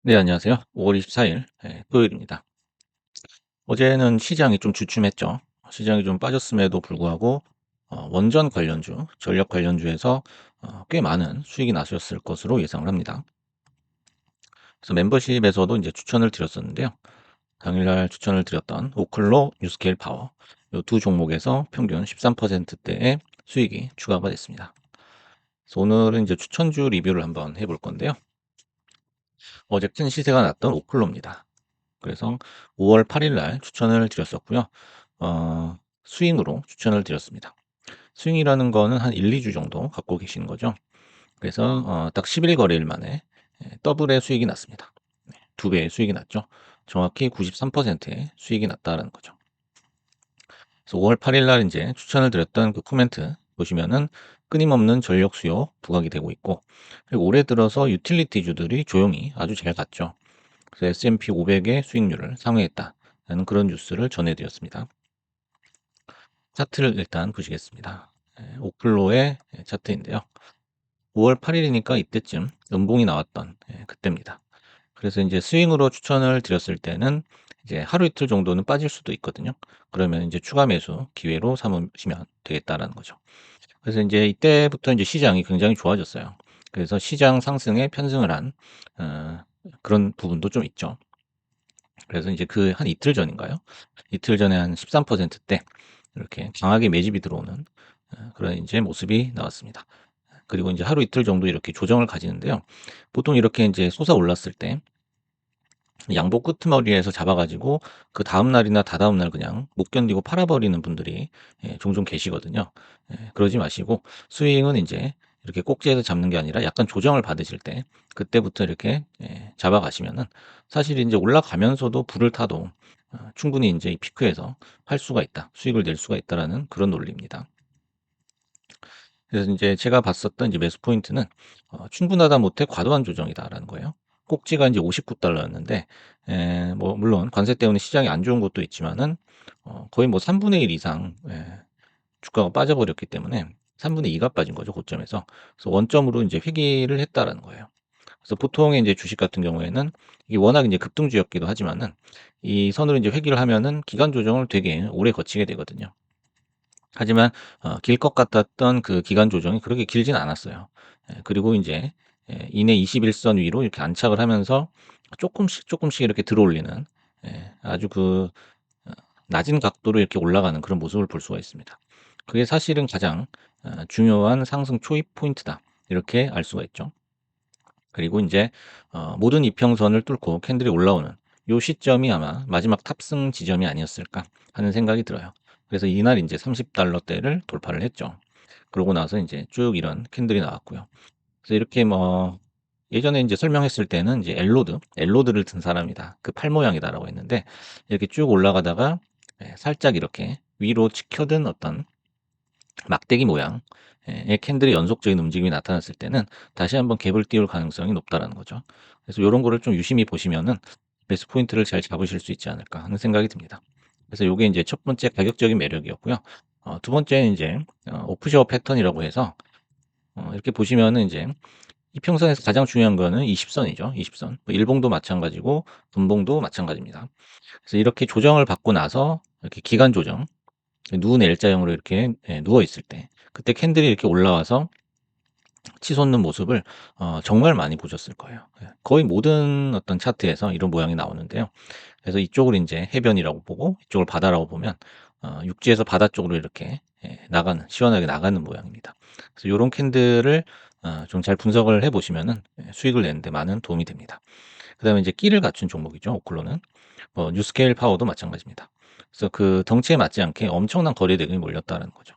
네, 안녕하세요. 5월 24일 토요일입니다. 어제는 시장이 좀 주춤했죠. 시장이 좀 빠졌음에도 불구하고 원전 관련주, 전력 관련주에서 꽤 많은 수익이 나셨을 것으로 예상을 합니다. 그래서 멤버십에서도 이제 추천을 드렸었는데요. 당일날 추천을 드렸던 오클로, 뉴스케일 파워 이 두 종목에서 평균 13%대의 수익이 추가가 됐습니다. 그래서 오늘은 이제 추천주 리뷰를 한번 해볼 건데요. 어제 큰 시세가 났던 오클로입니다. 그래서 5월 8일 날 추천을 드렸었고요. 스윙으로 추천을 드렸습니다. 스윙이라는 거는 한 1-2주 정도 갖고 계시는 거죠. 그래서 딱 10일 거래일 만에 더블의 수익이 났습니다. 네, 2배의 수익이 났죠. 정확히 93%의 수익이 났다라는 거죠. 그래서 5월 8일 날 이제 추천을 드렸던 그 코멘트 보시면은 끊임없는 전력 수요 부각이 되고 있고, 그리고 올해 들어서 유틸리티주들이 조용히 아주 잘 갔죠. 그래서 S&P 500의 수익률을 상회했다라는 그런 뉴스를 전해드렸습니다. 차트를 일단 보시겠습니다. 오클로의 차트인데요. 5월 8일이니까 이때쯤 음봉이 나왔던 그때입니다. 그래서 이제 스윙으로 추천을 드렸을 때는 이제 하루 이틀 정도는 빠질 수도 있거든요. 그러면 이제 추가 매수 기회로 삼으시면 되겠다라는 거죠. 그래서 이제 이때부터 이제 시장이 굉장히 좋아졌어요. 그래서 시장 상승에 편승을 한 그런 부분도 좀 있죠. 그래서 이제 그 한 이틀 전인가요? 이틀 전에 한 13%대 이렇게 강하게 매집이 들어오는 그런 이제 모습이 나왔습니다. 그리고 이제 하루 이틀 정도 이렇게 조정을 가지는데요. 보통 이렇게 이제 솟아올랐을 때 양복 끄트머리에서 잡아가지고 그 다음 날이나 다다음 날 그냥 못 견디고 팔아버리는 분들이 종종 계시거든요. 그러지 마시고 스윙은 이제 이렇게 꼭지에서 잡는 게 아니라 약간 조정을 받으실 때 그때부터 이렇게 잡아가시면은 사실 이제 올라가면서도 불을 타도 충분히 이제 이 피크에서 팔 수가 있다, 수익을 낼 수가 있다라는 그런 논리입니다. 그래서 이제 제가 봤었던 이제 매수 포인트는 충분하다 못해 과도한 조정이다라는 거예요. 꼭지가 이제 $59였는데 뭐 물론 관세 때문에 시장이 안 좋은 것도 있지만은 거의 뭐 3분의 1 이상 주가가 빠져버렸기 때문에 3분의 2가 빠진 거죠, 고점에서. 그래서 원점으로 이제 회귀를 했다라는 거예요. 그래서 보통의 이제 주식 같은 경우에는 이게 워낙 이제 급등주였기도 하지만은 이 선으로 이제 회귀를 하면은 기간 조정을 되게 오래 거치게 되거든요. 하지만 길 것 같았던 그 기간 조정이 그렇게 길진 않았어요. 그리고 인제 이내 21선 위로 이렇게 안착을 하면서 쪼끔씩 이렇게 들어올리는 아주 그 어 낮은 각도로 이렇게 올라가는 그런 모습을 볼 수가 있습니다. 그게 사실은 가장 중요한 상승 초입 포인트다, 이렇게 알 수가 있죠. 그리고 인제 모든 이평선을 뚫고 캔들이 올라오는 요 시점이 아마 마지막 탑승 지점이 아니었을까 하는 생각이 들어요. 그래서 이날 인제 $30대를 돌파를 했죠. 그러고 나서 인제 쭉 이런 캔들이 나왔고요. 그래서 이렇게 뭐 예전에 인제 설명했을 때는 이제 엘로드를 든 사람이다, 그 팔 모양이다라고 했는데, 이렇게 쭉 올라가다가 살짝 이렇게 위로 치켜든 어떤 막대기 모양 의 캔들의 연속적인 움직임이 나타났을 때는 다시 한번 갭을 띄울 가능성이 높다라는 거죠. 그래서 요런 거를 좀 유심히 보시면은 매수 포인트를 잘 잡으실 수 있지 않을까 하는 생각이 듭니다. 그래서 요게 인제 첫 번째 가격적인 매력이었고요. 두 번째는 인제 오프셔 패턴이라고 해서 이렇게 보시면은 인제 이평선에서 가장 중요한 거는 20선이죠. 20선. 뭐 일봉도 마찬가지고 분봉도 마찬가지입니다. 그래서 이렇게 조정을 받고 나서 이렇게 기간 조정, 누운 L자형으로 이렇게 누워 있을 때 그때 캔들이 이렇게 올라와서 치솟는 모습을 정말 많이 보셨을 거예요. 거의 모든 어떤 차트에서 이런 모양이 나오는데요. 그래서 이쪽을 인제 해변이라고 보고 이쪽을 바다라고 보면 육지에서 바다 쪽으로 이렇게 나가는, 시원하게 나가는 모양입니다. 그래서 요런 캔들을 좀 잘 분석을 해 보시면은 수익을 내는 데 많은 도움이 됩니다. 그다음에 이제 끼를 갖춘 종목이죠, 오클로는. 뉴스케일 파워도 마찬가지입니다. 그래서 그 덩치에 맞지 않게 엄청난 거래 대금이 몰렸다는 거죠.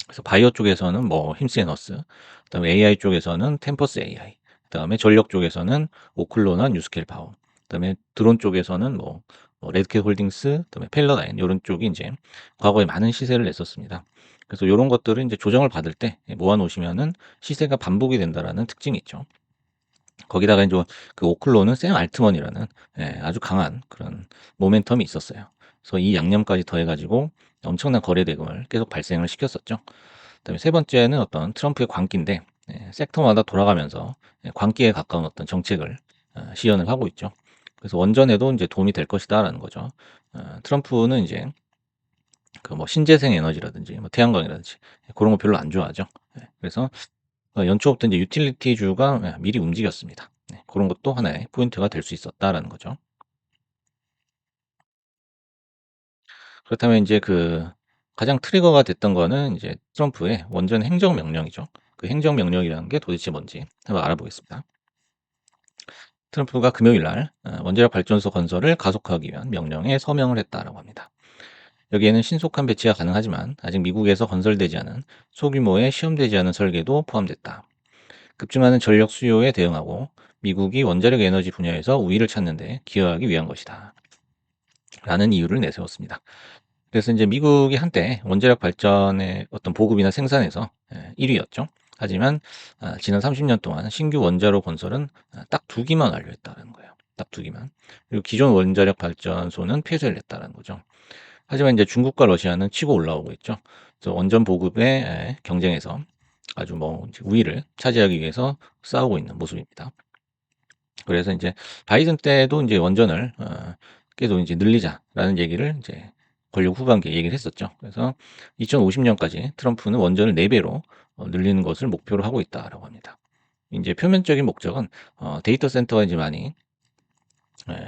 그래서 바이오 쪽에서는 뭐 힘센어스, 그다음에 AI 쪽에서는 템퍼스 AI, 그다음에 전력 쪽에서는 오클로나 뉴스케일 파워, 그다음에 드론 쪽에서는 뭐 레드캣 홀딩스, 그다음에 펠러다인 요런 쪽이 인제 과거에 많은 시세를 냈었습니다. 그래서 요런 것들은 인제 조정을 받을 때 모아 놓으시면은 시세가 반복이 된다라는 특징이 있죠. 거기다가 인제 그 오클로는 샘 알트먼이라는 아주 강한 그런 모멘텀이 있었어요. 그래서 이 양념까지 더해 가지고 엄청난 거래 대금을 계속 발생을 시켰었죠. 그다음에 세 번째는 어떤 트럼프의 광기인데 섹터마다 돌아가면서 광기에 가까운 어떤 정책을 시연을 하고 있죠. 그래서 원전에도 이제 도움이 될 것이다라는 거죠. 트럼프는 이제 그 뭐 신재생 에너지라든지 뭐 태양광이라든지 그런 거 별로 안 좋아하죠. 그래서 연초부터 이제 유틸리티주가 미리 움직였습니다. 그런 것도 하나의 포인트가 될 수 있었다라는 거죠. 그렇다면 이제 그 가장 트리거가 됐던 거는 이제 트럼프의 원전 행정명령이죠. 그 행정명령이라는 게 도대체 뭔지 한번 알아보겠습니다. 트럼프가 금요일 날 원자력 발전소 건설을 가속화하기 위한 명령에 서명을 했다라고 합니다. 여기에는 신속한 배치가 가능하지만 아직 미국에서 건설되지 않은 소규모의 시험되지 않은 설계도 포함됐다. 급증하는 전력 수요에 대응하고 미국이 원자력 에너지 분야에서 우위를 찾는 데 기여하기 위한 것이다. 라는 이유를 내세웠습니다. 그래서 이제 미국이 한때 원자력 발전의 어떤 보급이나 생산에서 1위였죠. 하지만 지난 30년 동안 신규 원자로 건설은 딱 2기만 완료했다는 거예요. 딱 2기만. 그리고 기존 원자력 발전소는 폐쇄를 했다는 거죠. 하지만 이제 중국과 러시아는 치고 올라오고 있죠. 그래서 원전 보급의 경쟁에서 아주 뭐 우위를 차지하기 위해서 싸우고 있는 모습입니다. 그래서 이제 바이든 때도 이제 원전을 계속 이제 늘리자라는 얘기를 이제 권력 후반기에 얘기를 했었죠. 그래서 2050년까지 트럼프는 원전을 4배로 늘리는 것을 목표로 하고 있다라고 합니다. 이제 표면적인 목적은 데이터 센터가 이제 많이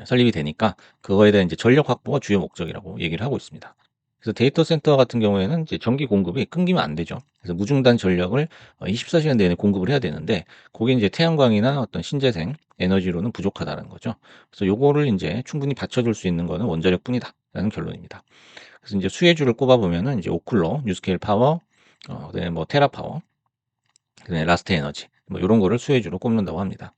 설립이 되니까 그거에 대한 이제 전력 확보가 주요 목적이라고 얘기를 하고 있습니다. 그래서 데이터 센터 같은 경우에는 이제 전기 공급이 끊기면 안 되죠. 그래서 무중단 전력을 24시간 내내 공급을 해야 되는데 그게 이제 태양광이나 어떤 신재생 에너지로는 부족하다는 거죠. 그래서 요거를 이제 충분히 받쳐줄 수 있는 거는 원자력뿐이다라는 결론입니다. 그래서 이제 수혜주를 꼽아보면은 이제 오클로, 뉴스케일 파워, 그다음에 뭐 테라파워, 그다음에 라스트 에너지 뭐 이런 거를 수혜주로 꼽는다고 합니다.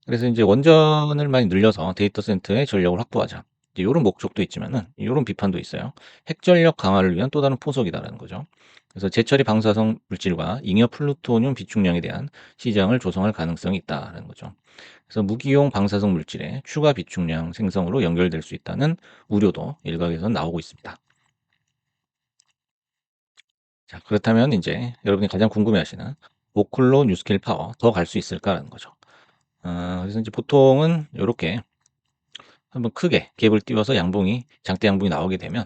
그래서 이제 원전을 많이 늘려서 데이터 센터에 전력을 확보하자. 이제 요런 목적도 있지만은 요런 비판도 있어요. 핵전력 강화를 위한 또 다른 포석이다라는 거죠. 그래서 재처리 방사성 물질과 잉여 플루토늄 비축량에 대한 시장을 조성할 가능성이 있다라는 거죠. 그래서 무기용 방사성 물질의 추가 비축량 생성으로 연결될 수 있다는 우려도 일각에서 나오고 있습니다. 자, 그렇다면 이제 여러분이 가장 궁금해하시는 오클로 뉴스케일 파워 더 갈 수 있을까라는 거죠. 그래서 이제 보통은 요렇게 한번 크게 갭을 띄워서 양봉이 장대 양봉이 나오게 되면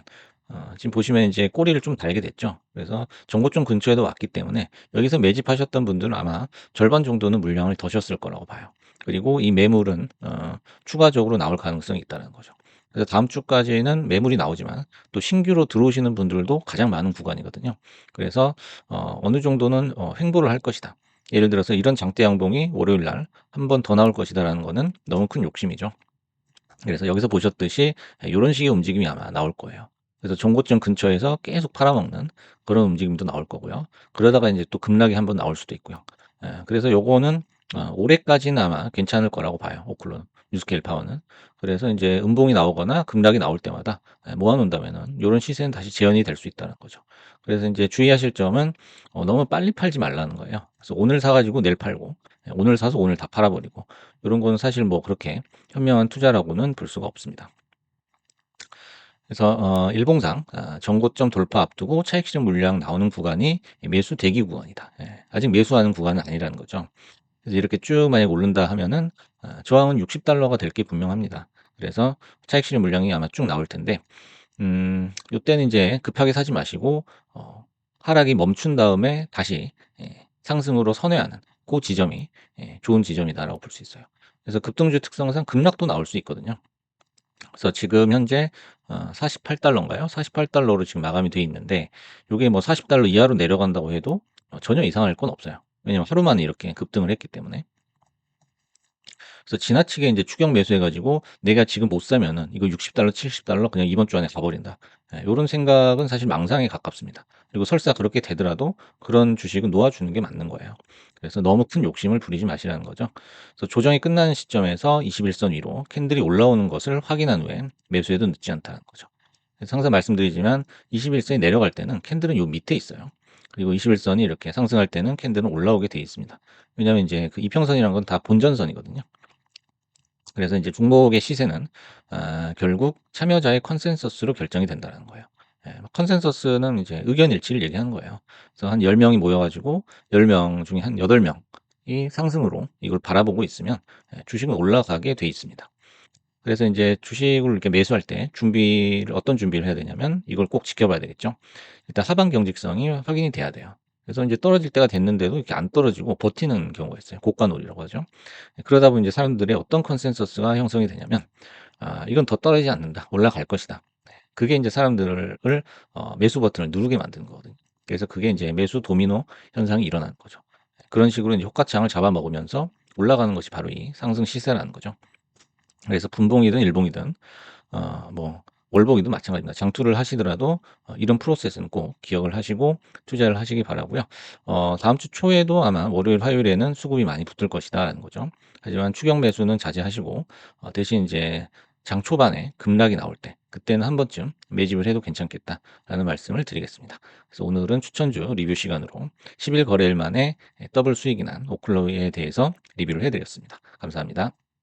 지금 보시면 이제 꼬리를 좀 달게 됐죠. 그래서 정고점 근처에도 왔기 때문에 여기서 매집하셨던 분들은 아마 절반 정도는 물량을 더셨을 거라고 봐요. 그리고 이 매물은 추가적으로 나올 가능성이 있다는 거죠. 그래서 다음 주까지는 매물이 나오지만 또 신규로 들어오시는 분들도 가장 많은 구간이거든요. 그래서 어느 정도는 횡보를 할 것이다. 예를 들어서 이런 장대 양봉이 월요일 날 한 번 더 나올 것이다라는 거는 너무 큰 욕심이죠. 그래서 여기서 보셨듯이 요런 식의 움직임이 아마 나올 거예요. 그래서 종고점 근처에서 계속 팔아먹는 그런 움직임도 나올 거고요. 그러다가 인제 또 급락이 한번 나올 수도 있고요. 그래서 요거는 올해까지는 아마 괜찮을 거라고 봐요, 오클론 뉴스케일 파워는. 그래서 인제 음봉이 나오거나 급락이 나올 때마다 모아 놓는다면은 요런 시세는 다시 재현이 될 수 있다는 거죠. 그래서 인제 주의하실 점은 너무 빨리 팔지 말라는 거예요. 그래서 오늘 사 가지고 내일 팔고 오늘 사서 오늘 다 팔아 버리고 요런 거는 사실 뭐 그렇게 현명한 투자라고는 볼 수가 없습니다. 그래서 일봉상 전고점 돌파 앞두고 차익 실현 물량 나오는 구간이 매수 대기 구간이다. 아직 매수하는 구간은 아니라는 거죠. 그래서 이렇게 쭉 만약 오른다 하면은 저항은 $60가 될 게 분명합니다. 그래서 차익 실현 물량이 아마 쭉 나올 텐데 요때는 이제 급하게 사지 마시고 하락이 멈춘 다음에 다시 상승으로 선회하는 고 지점이 좋은 지점이다라고 볼 수 있어요. 그래서 급등주 특성상 급락도 나올 수 있거든요. 그래서 지금 현재 48달러인가요? 48달러로 지금 마감이 돼 있는데 요게 뭐 40달러 이하로 내려간다고 해도 전혀 이상할 건 없어요. 왜냐면 하루 만에 이렇게 급등을 했기 때문에. 그래서 지나치게 인제 추격 매수해 가지고 '내가 지금 못 사면은 이거 $60 $70 그냥 이번 주 안에 가버린다.' 요런 생각은 사실 망상에 가깝습니다. 그리고 설사 그렇게 되더라도 그런 주식은 놓아 주는 게 맞는 거예요. 그래서 너무 큰 욕심을 부리지 마시라는 거죠. 그래서 조정이 끝나는 시점에서 21선 위로 캔들이 올라오는 것을 확인한 후에 매수해도 늦지 않다는 거죠. 그래서 항상 말씀드리지만 21선이 내려갈 때는 캔들은 요 밑에 있어요. 그리고 21선이 이렇게 상승할 때는 캔들은 올라오게 돼 있습니다. 왜냐하면 인제 그 이평선이란 건 다 본전선이거든요. 그래서 이제 종목의 시세는 결국 참여자의 컨센서스로 결정이 된다는 거예요. 컨센서스는 이제 의견 일치를 얘기하는 거예요. 그래서 한 10명이 모여 가지고 10명 중에 한 8명 상승으로 이걸 바라보고 있으면 주식은 올라가게 돼 있습니다. 그래서 인제 주식을 이렇게 매수할 때 준비를 어떤 준비를 해야 되냐면 이걸 꼭 지켜봐야 되겠죠. 일단 하방 경직성이 확인이 돼야 돼요. 그래서 인제 떨어질 때가 됐는데도 이렇게 안 떨어지고 버티는 경우가 있어요. 고가놀이라고 하죠. 그러다 보니 이제 사람들의 어떤 컨센서스가 형성이 되냐면 '아 이건 더 떨어지지 않는다. 올라갈 것이다.' 그게 인제 사람들을 매수 버튼을 누르게 만드는 거거든요. 그래서 그게 인제 매수 도미노 현상이 일어나는 거죠. 그런 식으로 인제 호가창을 잡아먹으면서 올라가는 것이 바로 이 상승 시세라는 거죠. 그래서 분봉이든 일봉이든 뭐 월봉이든 마찬가지입니다. 장투를 하시더라도 이런 프로세스는 꼭 기억을 하시고 투자를 하시기 바라고요. 다음 주 초에도 아마 월요일, 화요일에는 수급이 많이 붙을 것이다라는 거죠. 하지만 추격 매수는 자제하시고 대신 이제 장 초반에 급락이 나올 때 그때는 한 번쯤 매집을 해도 괜찮겠다라는 말씀을 드리겠습니다. 그래서 오늘은 추천주 리뷰 시간으로 10일 거래일 만에 더블 수익이 난 오클로에 대해서 리뷰를 해 드렸습니다. 감사합니다.